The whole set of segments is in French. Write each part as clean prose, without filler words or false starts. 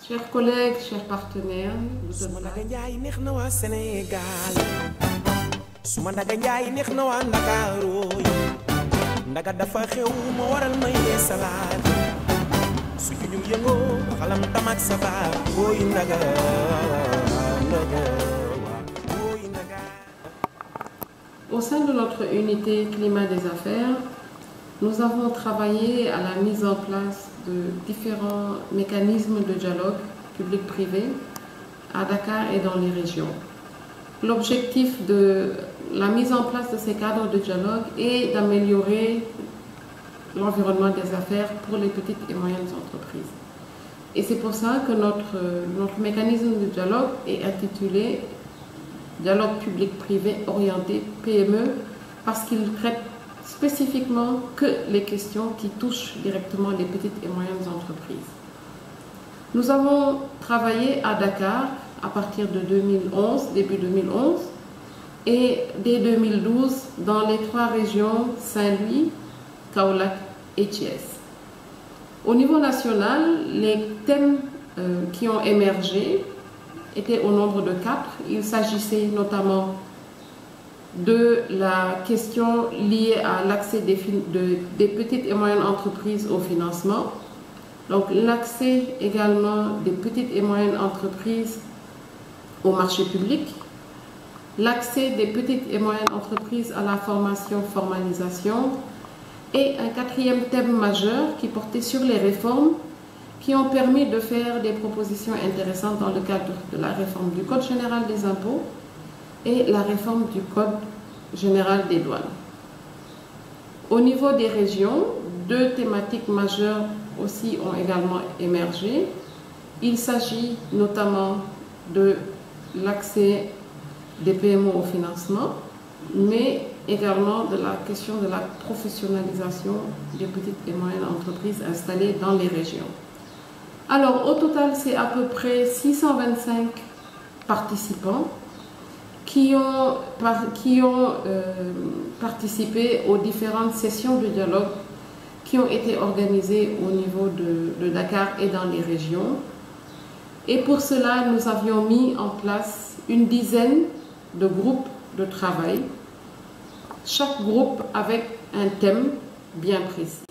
Chers collègues, chers partenaires, au sein de notre unité climat des affaires, nous avons travaillé à la mise en place de différents mécanismes de dialogue public-privé à Dakar et dans les régions. L'objectif de la mise en place de ces cadres de dialogue est d'améliorer l'environnement des affaires pour les petites et moyennes entreprises. Et c'est pour ça que notre mécanisme de dialogue est intitulé Dialogue public-privé orienté PME, parce qu'il traite spécifiquement que les questions qui touchent directement les petites et moyennes entreprises. Nous avons travaillé à Dakar à partir de 2011, début 2011, et dès 2012 dans les 3 régions Saint-Louis, Kaolack et Thiès. Au niveau national, les thèmes qui ont émergé étaient au nombre de 4. Il s'agissait notamment de la question liée à l'accès des petites et moyennes entreprises au financement, donc l'accès également des petites et moyennes entreprises au marché public, l'accès des petites et moyennes entreprises à la formalisation, et un 4e thème majeur qui portait sur les réformes qui ont permis de faire des propositions intéressantes dans le cadre de la réforme du Code général des impôts et la réforme du Code général des douanes. Au niveau des régions, 2 thématiques majeures aussi ont également émergé. Il s'agit notamment de l'accès des PME au financement, mais également de la question de la professionnalisation des petites et moyennes entreprises installées dans les régions. Alors, au total, c'est à peu près 625 participants qui ont participé aux différentes sessions de dialogue qui ont été organisées au niveau de Dakar et dans les régions. Et pour cela, nous avions mis en place une dizaine de groupes de travail, chaque groupe avec un thème bien précis.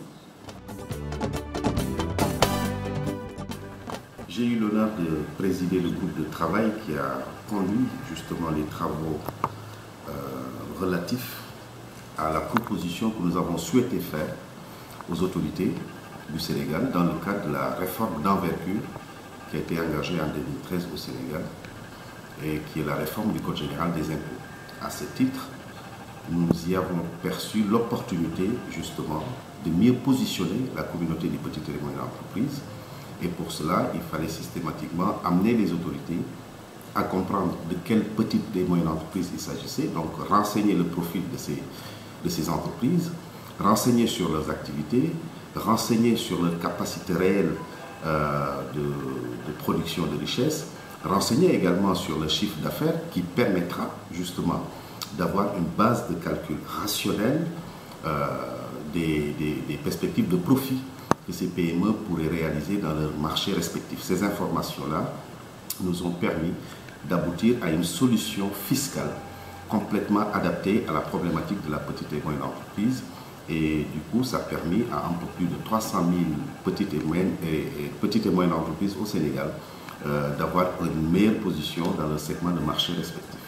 J'ai eu l'honneur de présider le groupe de travail qui a conduit justement les travaux relatifs à la proposition que nous avons souhaité faire aux autorités du Sénégal dans le cadre de la réforme d'envergure qui a été engagée en 2013 au Sénégal et qui est la réforme du Code général des impôts. À ce titre, nous y avons perçu l'opportunité justement de mieux positionner la communauté des petites et moyennes entreprises. Et pour cela, il fallait systématiquement amener les autorités à comprendre de quelles petites et moyennes entreprises il s'agissait, donc renseigner le profil de ces entreprises, renseigner sur leurs activités, renseigner sur leur capacité réelle de production de richesse, renseigner également sur le chiffre d'affaires qui permettra justement d'avoir une base de calcul rationnelle des perspectives de profit que ces PME pourraient réaliser dans leurs marchés respectifs. Ces informations-là nous ont permis d'aboutir à une solution fiscale complètement adaptée à la problématique de la petite et moyenne entreprise. Et du coup, ça a permis à un peu plus de 300 000 petites et moyennes entreprises au Sénégal d'avoir une meilleure position dans le segment de marché respectif.